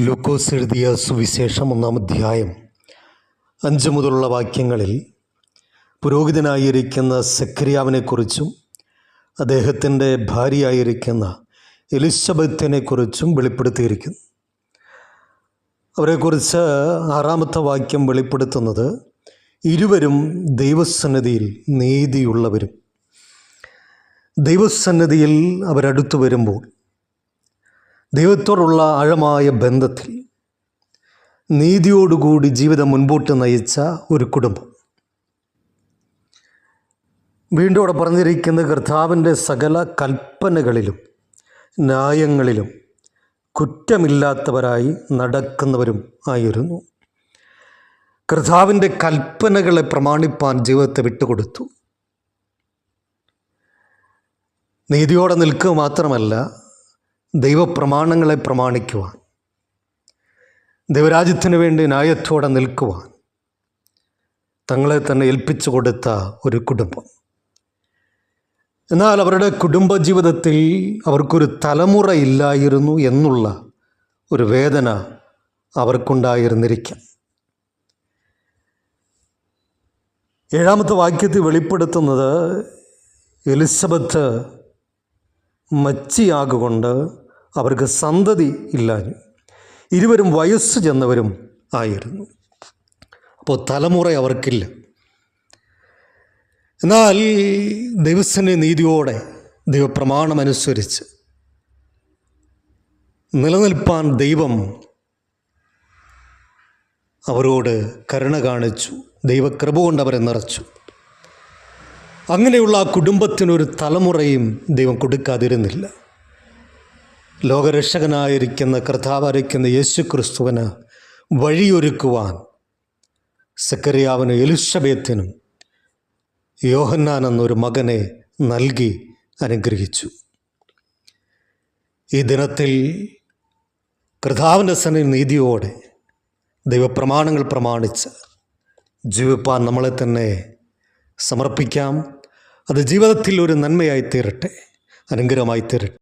ലൂക്കോസ് എഴുതിയ സുവിശേഷം 1-ാം അധ്യായം 5 മുതലുള്ള വാക്യങ്ങളിൽ പുരോഹിതനായിരിക്കുന്ന സെഖര്യാവിനെക്കുറിച്ചും അദ്ദേഹത്തിൻ്റെ ഭാര്യയായിരിക്കുന്ന എലിസബത്തിനെക്കുറിച്ചും വെളിപ്പെടുത്തിയിരിക്കുന്നു. അവരെക്കുറിച്ച് 6-ാമത്തെ വാക്യം വെളിപ്പെടുത്തുന്നത് ഇരുവരും ദൈവസന്നിധിയിൽ നീതിയുള്ളവരും. ദൈവസന്നിധിയിൽ അവരടുത്തു വരുമ്പോൾ ദൈവത്തോടുള്ള ആഴമായ ബന്ധത്തിൽ നീതിയോടുകൂടി ജീവിതം മുൻപോട്ട് നയിച്ച ഒരു കുടുംബം. വീണ്ടും അവിടെ പറഞ്ഞിരിക്കുന്ന കർത്താവിൻ്റെ സകല കൽപ്പനകളിലും ന്യായങ്ങളിലും കുറ്റമില്ലാത്തവരായി നടക്കുന്നവരും ആയിരുന്നു. കർത്താവിൻ്റെ കൽപ്പനകളെ പ്രമാണിപ്പാൻ ജീവിതത്തെ വിട്ടുകൊടുത്തു. നീതിയോടെ നിൽക്കുക മാത്രമല്ല, ദൈവപ്രമാണങ്ങളെ പ്രമാണിക്കുവാൻ, ദൈവരാജ്യത്തിന് വേണ്ടി ന്യായത്തോടെ നിൽക്കുവാൻ തങ്ങളെ തന്നെ ഏൽപ്പിച്ചു കൊടുത്ത ഒരു കുടുംബം. എന്നാൽ അവരുടെ കുടുംബജീവിതത്തിൽ അവർക്കൊരു തലമുറ ഇല്ലായിരുന്നു എന്നുള്ള ഒരു വേദന അവർക്കുണ്ടായിരുന്നിരിക്കാം. 7-ാമത്തെ വാക്യത്തിൽ വെളിപ്പെടുത്തുന്നത് എലിസബത്ത് മച്ചിയാകൊണ്ട് അവർക്ക് സന്തതി ഇല്ലാഞ്ഞു. ഇരുവരും വയസ്സ് ചെന്നവരും ആയിരുന്നു. അപ്പോൾ തലമുറ അവർക്കില്ല. എന്നാൽ ദൈവത്തിൻ്റെ നീതിയോടെ ദൈവപ്രമാണമനുസരിച്ച് നിലനിൽപ്പാൻ ദൈവം അവരോട് കരുണ കാണിച്ചു. ദൈവകൃപ കൊണ്ട് അവരെ നിറച്ചു. അങ്ങനെയുള്ള ആ കുടുംബത്തിനൊരു തലമുറയും ദൈവം കൊടുക്കാതിരുന്നില്ല. ലോകരക്ഷകനായിരിക്കുന്ന കർത്താവായിരിക്കുന്ന യേശു ക്രിസ്തുവിന് വഴിയൊരുക്കുവാൻ സെഖര്യാവിനും എലിസബത്തിനും യോഹന്നാൻ എന്നൊരു മകനെ നൽകി അനുഗ്രഹിച്ചു. ഈ ദിനത്തിൽ കർത്താവിൻ്റെ സന്നിധിയിൽ നീതിയോടെ ദൈവപ്രമാണങ്ങൾ പ്രമാണിച്ച് ജീവിപ്പാൻ നമ്മളെ തന്നെ സമർപ്പിക്കാം. അത് ജീവിതത്തിൽ ഒരു നന്മയായി തീരട്ടെ, അനുഗ്രഹമായി തീരട്ടെ.